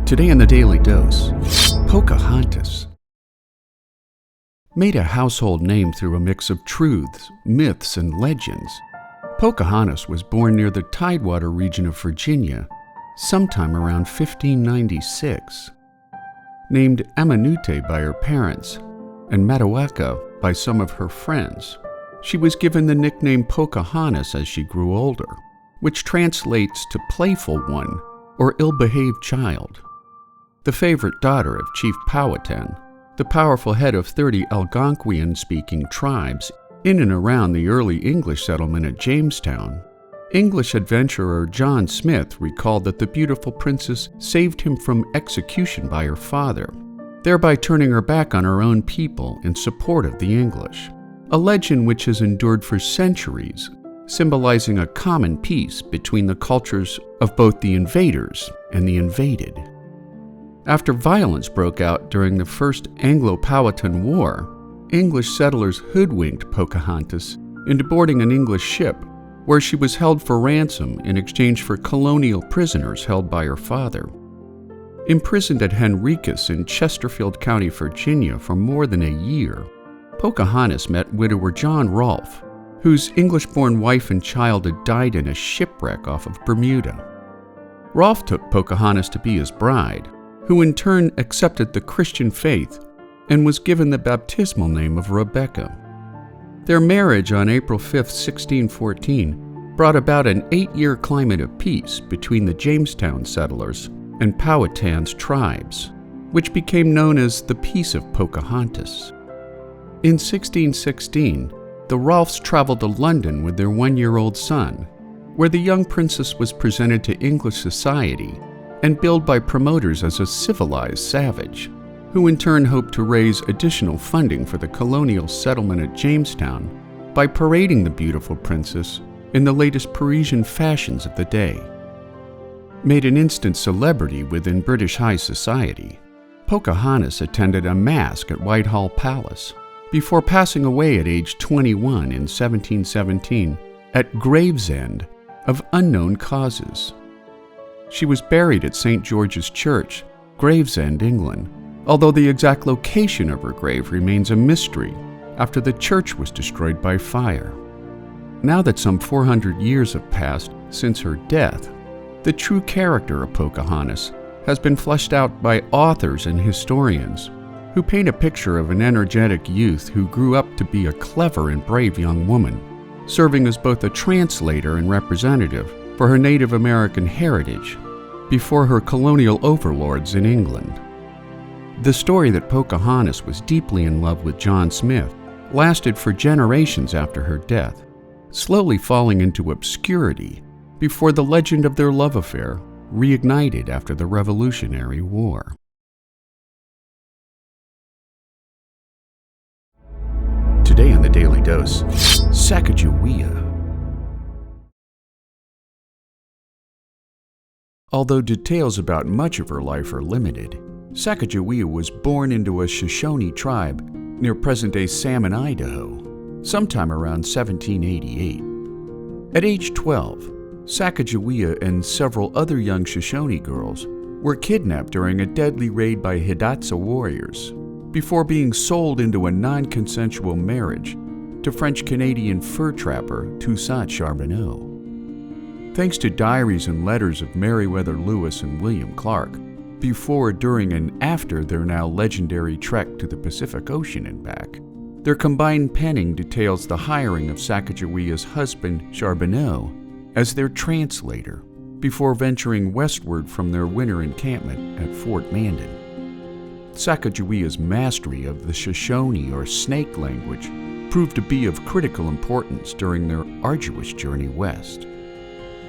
Today in the Daily Dose, Pocahontas. Made a household name through a mix of truths, myths, and legends, Pocahontas was born near the Tidewater region of Virginia sometime around 1596. Named Amanute by her parents and Matawaka by some of her friends, she was given the nickname Pocahontas as she grew older, which translates to playful one or ill-behaved child. The favorite daughter of Chief Powhatan, the powerful head of 30 Algonquian-speaking tribes in and around the early English settlement at Jamestown, English adventurer John Smith recalled that the beautiful princess saved him from execution by her father, thereby turning her back on her own people in support of the English, a legend which has endured for centuries, symbolizing a common peace between the cultures of both the invaders and the invaded. After violence broke out during the First Anglo-Powhatan War, English settlers hoodwinked Pocahontas into boarding an English ship where she was held for ransom in exchange for colonial prisoners held by her father. Imprisoned at Henricus in Chesterfield County, Virginia for more than a year, Pocahontas met widower John Rolfe, whose English-born wife and child had died in a shipwreck off of Bermuda. Rolfe took Pocahontas to be his bride, who in turn accepted the Christian faith and was given the baptismal name of Rebecca. Their marriage on April 5, 1614, brought about an 8-year climate of peace between the Jamestown settlers and Powhatan's tribes, which became known as the Peace of Pocahontas. In 1616, the Rolfes traveled to London with their 1-year-old son, where the young princess was presented to English society and billed by promoters as a civilized savage, who in turn hoped to raise additional funding for the colonial settlement at Jamestown by parading the beautiful princess in the latest Parisian fashions of the day. Made an instant celebrity within British high society, Pocahontas attended a masque at Whitehall Palace before passing away at age 21 in 1717 at Gravesend of unknown causes. She was buried at St. George's Church, Gravesend, England, although the exact location of her grave remains a mystery after the church was destroyed by fire. Now that some 400 years have passed since her death, the true character of Pocahontas has been fleshed out by authors and historians who paint a picture of an energetic youth who grew up to be a clever and brave young woman, serving as both a translator and representative for her Native American heritage before her colonial overlords in England. The story that Pocahontas was deeply in love with John Smith lasted for generations after her death, slowly falling into obscurity before the legend of their love affair reignited after the Revolutionary War. Today on the Daily Dose, Sacagawea. Although details about much of her life are limited, Sacagawea was born into a Shoshone tribe near present-day Salmon, Idaho, sometime around 1788. At age 12, Sacagawea and several other young Shoshone girls were kidnapped during a deadly raid by Hidatsa warriors before being sold into a non-consensual marriage to French-Canadian fur trapper Toussaint Charbonneau. Thanks to diaries and letters of Meriwether Lewis and William Clark, before, during, and after their now legendary trek to the Pacific Ocean and back, their combined penning details the hiring of Sacagawea's husband, Charbonneau, as their translator, before venturing westward from their winter encampment at Fort Mandan. Sacagawea's mastery of the Shoshone or snake language proved to be of critical importance during their arduous journey west.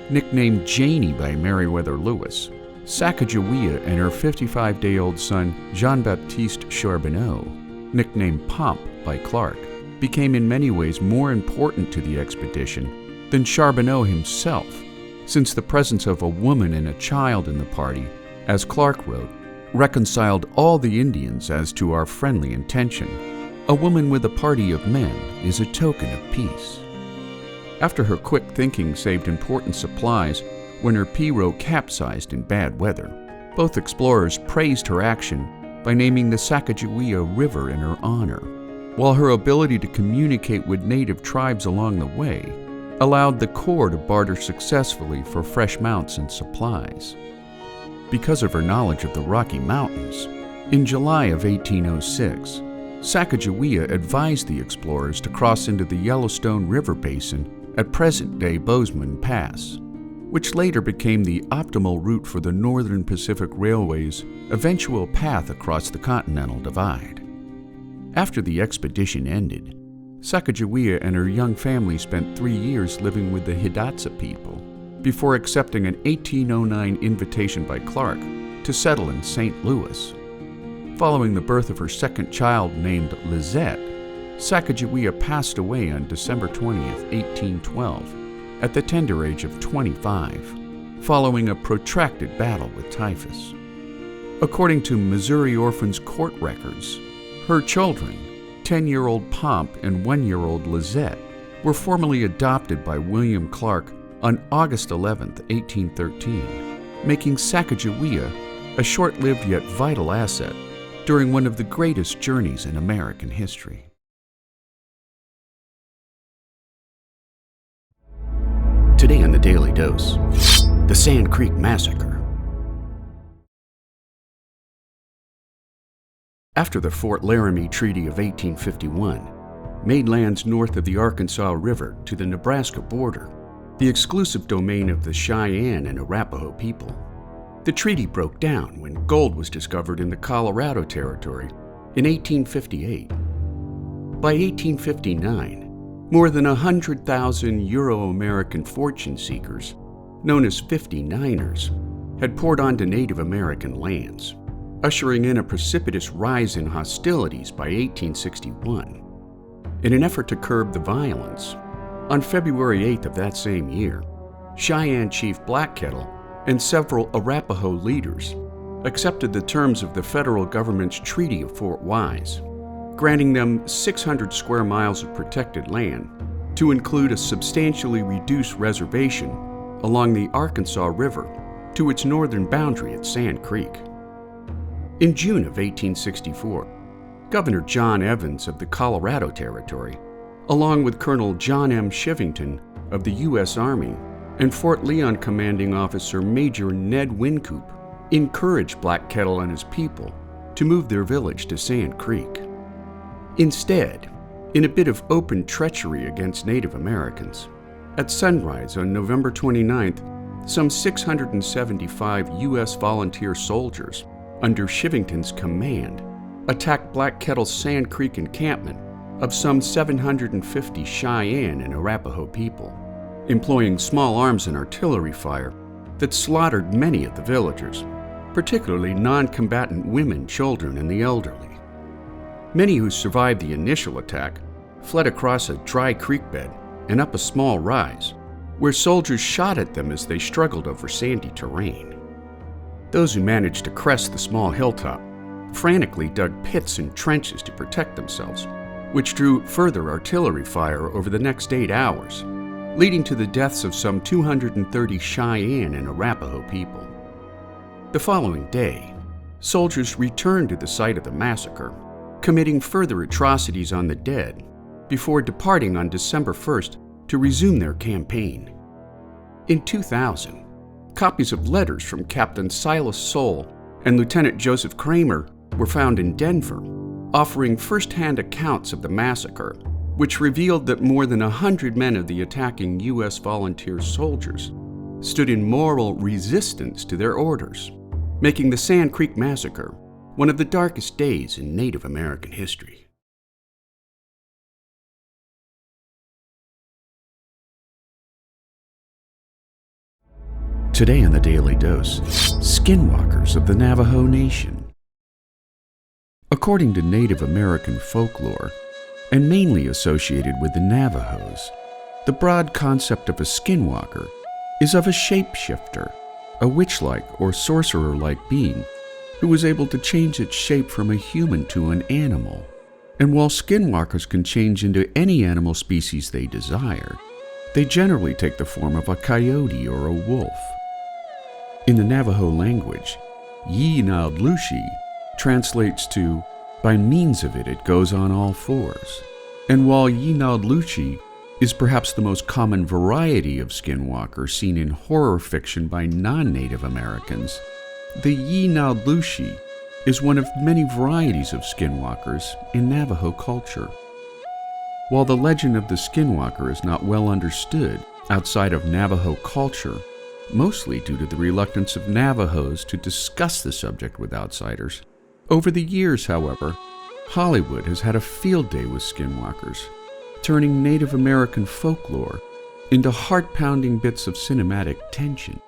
Nicknamed Janie by Meriwether Lewis, Sacagawea and her 55-day-old son Jean-Baptiste Charbonneau, nicknamed Pomp by Clark, became in many ways more important to the expedition than Charbonneau himself, since the presence of a woman and a child in the party, as Clark wrote, reconciled all the Indians as to our friendly intention. A woman with a party of men is a token of peace. After her quick thinking saved important supplies when her pirogue capsized in bad weather, Both explorers praised her action by naming the Sacagawea River in her honor, while her ability to communicate with native tribes along the way allowed the Corps to barter successfully for fresh mounts and supplies. Because of her knowledge of the Rocky Mountains, in July of 1806, Sacagawea advised the explorers to cross into the Yellowstone River Basin at present-day Bozeman Pass, which later became the optimal route for the Northern Pacific Railway's eventual path across the Continental Divide. After the expedition ended, Sacagawea and her young family spent 3 years living with the Hidatsa people before accepting an 1809 invitation by Clark to settle in St. Louis. Following the birth of her second child named Lizette, Sacagawea passed away on December 20, 1812, at the tender age of 25, following a protracted battle with typhus. According to Missouri Orphans Court records, her children, 10-year-old Pomp and 1-year-old Lizette, were formally adopted by William Clark on August 11, 1813, making Sacagawea a short-lived yet vital asset during one of the greatest journeys in American history. Today on the Daily Dose, the Sand Creek Massacre. After the Fort Laramie Treaty of 1851 made lands north of the Arkansas River to the Nebraska border the exclusive domain of the Cheyenne and Arapaho people, the treaty broke down when gold was discovered in the Colorado Territory in 1858. By 1859, more than 100,000 Euro-American fortune seekers, known as 59ers, had poured onto Native American lands, ushering in a precipitous rise in hostilities by 1861. In an effort to curb the violence, on February 8th of that same year, Cheyenne Chief Black Kettle and several Arapaho leaders accepted the terms of the federal government's Treaty of Fort Wise, granting them 600 square miles of protected land to include a substantially reduced reservation along the Arkansas River to its northern boundary at Sand Creek. In June of 1864, Governor John Evans of the Colorado Territory, along with Colonel John M. Shivington of the U.S. Army and Fort Leon Commanding Officer Major Ned Wincoop, encouraged Black Kettle and his people to move their village to Sand Creek. Instead, in a bit of open treachery against Native Americans, at sunrise on November 29th, some 675 U.S. volunteer soldiers under Shivington's command attacked Black Kettle's Sand Creek encampment of some 750 Cheyenne and Arapaho people, employing small arms and artillery fire that slaughtered many of the villagers, particularly non-combatant women, children, and the elderly. Many who survived the initial attack fled across a dry creek bed and up a small rise, where soldiers shot at them as they struggled over sandy terrain. Those who managed to crest the small hilltop frantically dug pits and trenches to protect themselves, which drew further artillery fire over the next 8 hours, leading to the deaths of some 230 Cheyenne and Arapaho people. The following day, soldiers returned to the site of the massacre, committing further atrocities on the dead before departing on December 1st to resume their campaign. In 2000, copies of letters from Captain Silas Soule and Lieutenant Joseph Kramer were found in Denver, offering first-hand accounts of the massacre, which revealed that more than 100 men of the attacking U.S. volunteer soldiers stood in moral resistance to their orders, making the Sand Creek Massacre one of the darkest days in Native American history. Today on the Daily Dose, Skinwalkers of the Navajo Nation. According to Native American folklore, and mainly associated with the Navajos, the broad concept of a skinwalker is of a shapeshifter, a witch-like or sorcerer-like being who is able to change its shape from a human to an animal. And while skinwalkers can change into any animal species they desire, they generally take the form of a coyote or a wolf. In the Navajo language, Yi-Naud-Lushi translates to, by means of it, it goes on all fours. And while Yi-Naud-Lushi is perhaps the most common variety of skinwalker seen in horror fiction by non-Native Americans, the Yi-Naud-Lushi is one of many varieties of skinwalkers in Navajo culture. While the legend of the skinwalker is not well understood outside of Navajo culture, mostly due to the reluctance of Navajos to discuss the subject with outsiders, over the years, however, Hollywood has had a field day with skinwalkers, turning Native American folklore into heart-pounding bits of cinematic tension.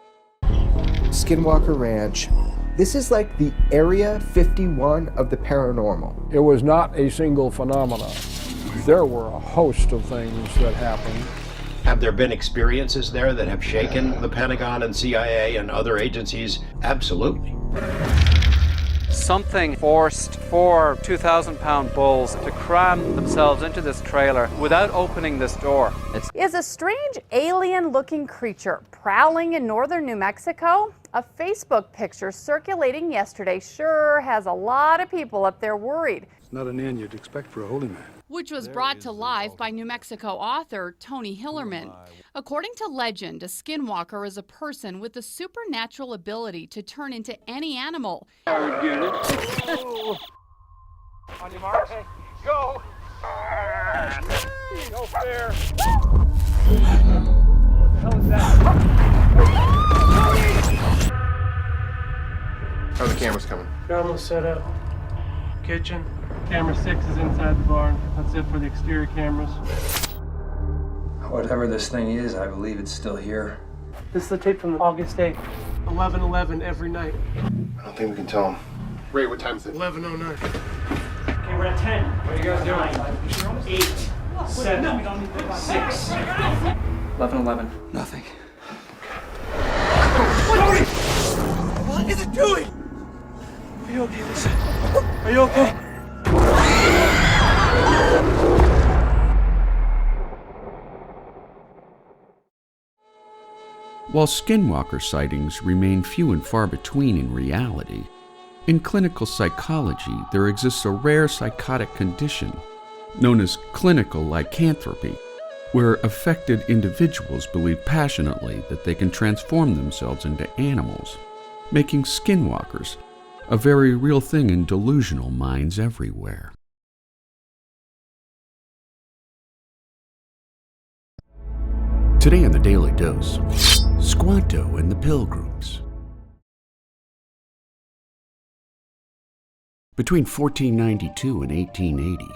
Skinwalker Ranch. This is like the Area 51 of the paranormal. It was not a single phenomenon. There were a host of things that happened. Have there been experiences there that have shaken the Pentagon and CIA and other agencies? Absolutely. Something forced 4 2,000-pound bulls to cram themselves into this trailer without opening this door. Is a strange alien-looking creature prowling in northern New Mexico? A Facebook picture circulating yesterday sure has a lot of people up there worried. It's not an inn you'd expect for a holy man. Which was brought to life by New Mexico author Tony Hillerman. According to legend, a skinwalker is a person with the supernatural ability to turn into any animal. On your mark, go! No fair! What the hell is that? How are the cameras coming? They're almost set up. Kitchen. Camera 6 is inside the barn. That's it for the exterior cameras. Whatever this thing is, I believe it's still here. This is the tape from August 8th. 11:11 every night. I don't think we can tell them. Ray, what time is it? 11:09. Okay, we're at 10. What are you guys doing? 8, 7, 6. 11:11. Nothing. What is it doing? Are you okay, Lisa? Are you okay? While skinwalker sightings remain few and far between in reality, in clinical psychology there exists a rare psychotic condition known as clinical lycanthropy, where affected individuals believe passionately that they can transform themselves into animals, making skinwalkers a very real thing in delusional minds everywhere. Today on the Daily Dose, Squanto and the Pilgrims. Between 1492 and 1880,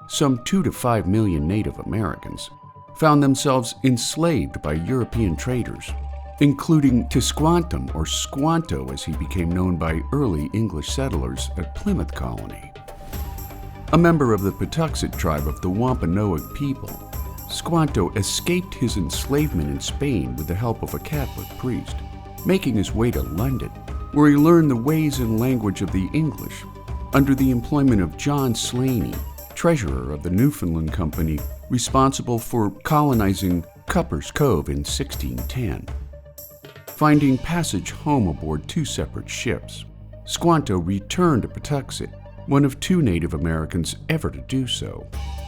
some 2 to 5 million Native Americans found themselves enslaved by European traders, including Tisquantum, or Squanto as he became known by early English settlers at Plymouth Colony. A member of the Patuxet tribe of the Wampanoag people, Squanto escaped his enslavement in Spain with the help of a Catholic priest, making his way to London, where he learned the ways and language of the English under the employment of John Slaney, treasurer of the Newfoundland Company responsible for colonizing Cupper's Cove in 1610. Finding passage home aboard 2 separate ships, Squanto returned to Patuxet, one of 2 Native Americans ever to do so,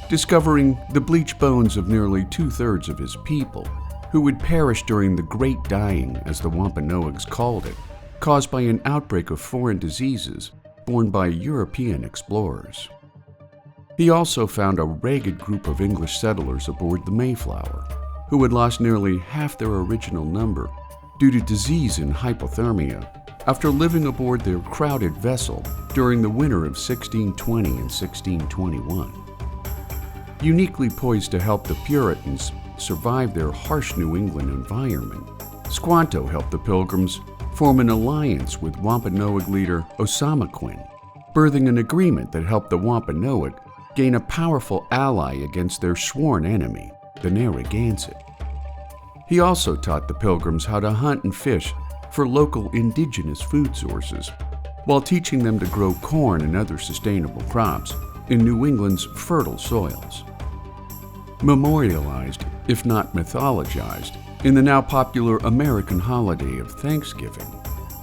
discovering the bleached bones of nearly 2/3 of his people, who would perish during the Great Dying, as the Wampanoags called it, caused by an outbreak of foreign diseases borne by European explorers. He also found a ragged group of English settlers aboard the Mayflower, who had lost nearly half their original number due to disease and hypothermia after living aboard their crowded vessel during the winter of 1620 and 1621. Uniquely poised to help the Puritans survive their harsh New England environment, Squanto helped the Pilgrims form an alliance with Wampanoag leader Osamoquin, birthing an agreement that helped the Wampanoag gain a powerful ally against their sworn enemy, the Narragansett. He also taught the Pilgrims how to hunt and fish for local indigenous food sources, while teaching them to grow corn and other sustainable crops in New England's fertile soils. Memorialized, if not mythologized, in the now popular American holiday of Thanksgiving,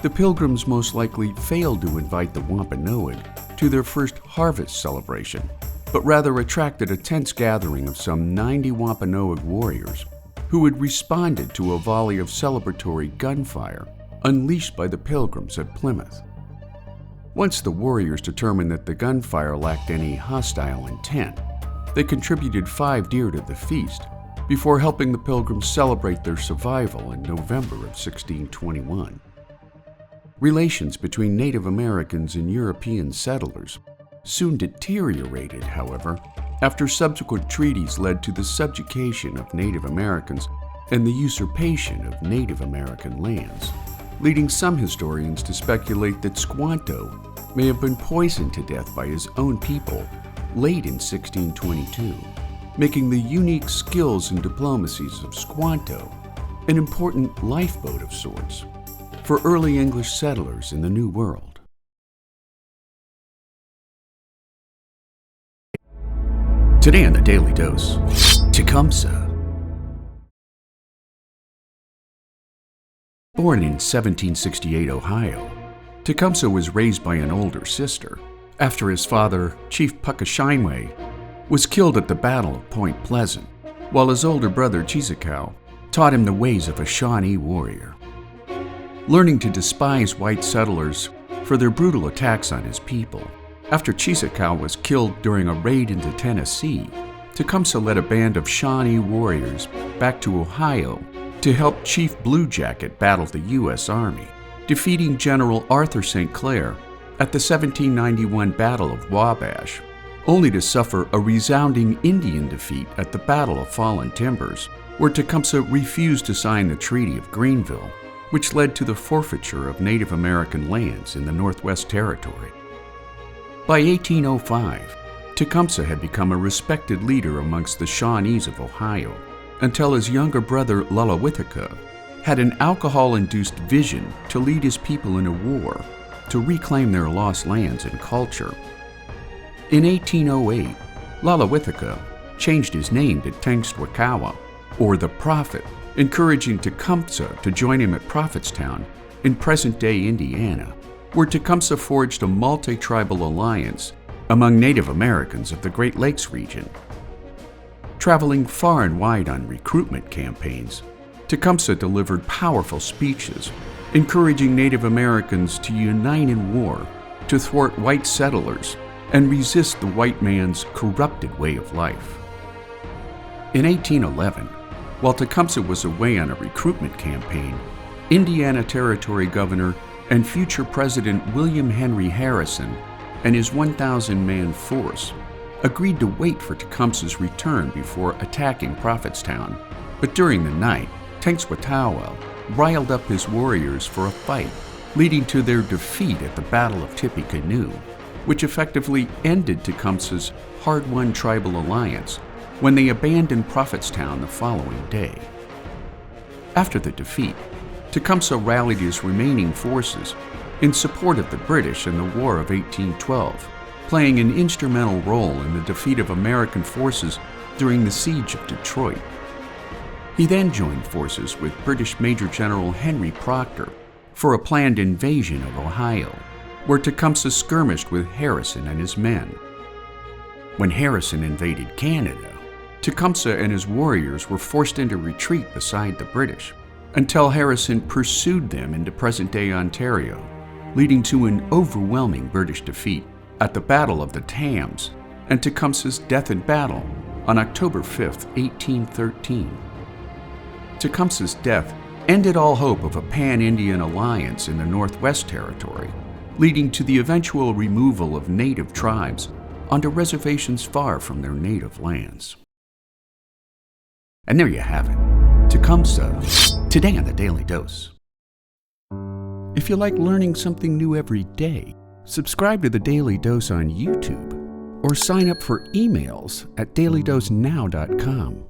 The Pilgrims most likely failed to invite the Wampanoag to their first harvest celebration, but rather attracted a tense gathering of some 90 Wampanoag warriors who had responded to a volley of celebratory gunfire unleashed by the Pilgrims at Plymouth. Once the warriors determined that the gunfire lacked any hostile intent, they contributed 5 deer to the feast before helping the Pilgrims celebrate their survival in November of 1621. Relations between Native Americans and European settlers soon deteriorated, however, after subsequent treaties led to the subjugation of Native Americans and the usurpation of Native American lands, leading some historians to speculate that Squanto may have been poisoned to death by his own people late in 1622, making the unique skills and diplomacies of Squanto an important lifeboat of sorts for early English settlers in the New World. Today on the Daily Dose, Tecumseh. Born in 1768 Ohio, Tecumseh was raised by an older sister after his father, Chief Pocahontas, was killed at the Battle of Point Pleasant, while his older brother Sacagawea taught him the ways of a Shawnee warrior. Learning to despise white settlers for their brutal attacks on his people, after Sacagawea was killed during a raid into Tennessee, Tecumseh led a band of Shawnee warriors back to Ohio to help Chief Blue Jacket battle the U.S. Army, defeating General Arthur St. Clair at the 1791 Battle of Wabash, only to suffer a resounding Indian defeat at the Battle of Fallen Timbers, where Tecumseh refused to sign the Treaty of Greenville, which led to the forfeiture of Native American lands in the Northwest Territory. By 1805, Tecumseh had become a respected leader amongst the Shawnees of Ohio, until his younger brother Lalawithika had an alcohol-induced vision to lead his people in a war to reclaim their lost lands and culture. In 1808, Lalawithika changed his name to Tenskwakawa, or the Prophet, encouraging Tecumseh to join him at Prophetstown in present-day Indiana, where Tecumseh forged a multi-tribal alliance among Native Americans of the Great Lakes region. Traveling far and wide on recruitment campaigns, Tecumseh delivered powerful speeches, encouraging Native Americans to unite in war to thwart white settlers and resist the white man's corrupted way of life. In 1811, while Tecumseh was away on a recruitment campaign, Indiana Territory Governor and future President William Henry Harrison and his 1,000-man force agreed to wait for Tecumseh's return before attacking Prophetstown, but during the night, Tenskwakawa riled up his warriors for a fight, leading to their defeat at the Battle of Tippecanoe, which effectively ended Tecumseh's hard-won tribal alliance when they abandoned Prophetstown the following day. After the defeat, Tecumseh rallied his remaining forces in support of the British in the War of 1812, playing an instrumental role in the defeat of American forces during the Siege of Detroit. He then joined forces with British Major General Henry Proctor for a planned invasion of Ohio, where Tecumseh skirmished with Harrison and his men. When Harrison invaded Canada, Tecumseh and his warriors were forced into retreat beside the British, until Harrison pursued them into present-day Ontario, leading to an overwhelming British defeat at the Battle of the Thames and Tecumseh's death in battle on October 5, 1813. Tecumseh's death ended all hope of a pan-Indian alliance in the Northwest Territory, leading to the eventual removal of native tribes onto reservations far from their native lands. And there you have it, Tecumseh, today on the Daily Dose. If you like learning something new every day, subscribe to the Daily Dose on YouTube or sign up for emails at dailydosenow.com.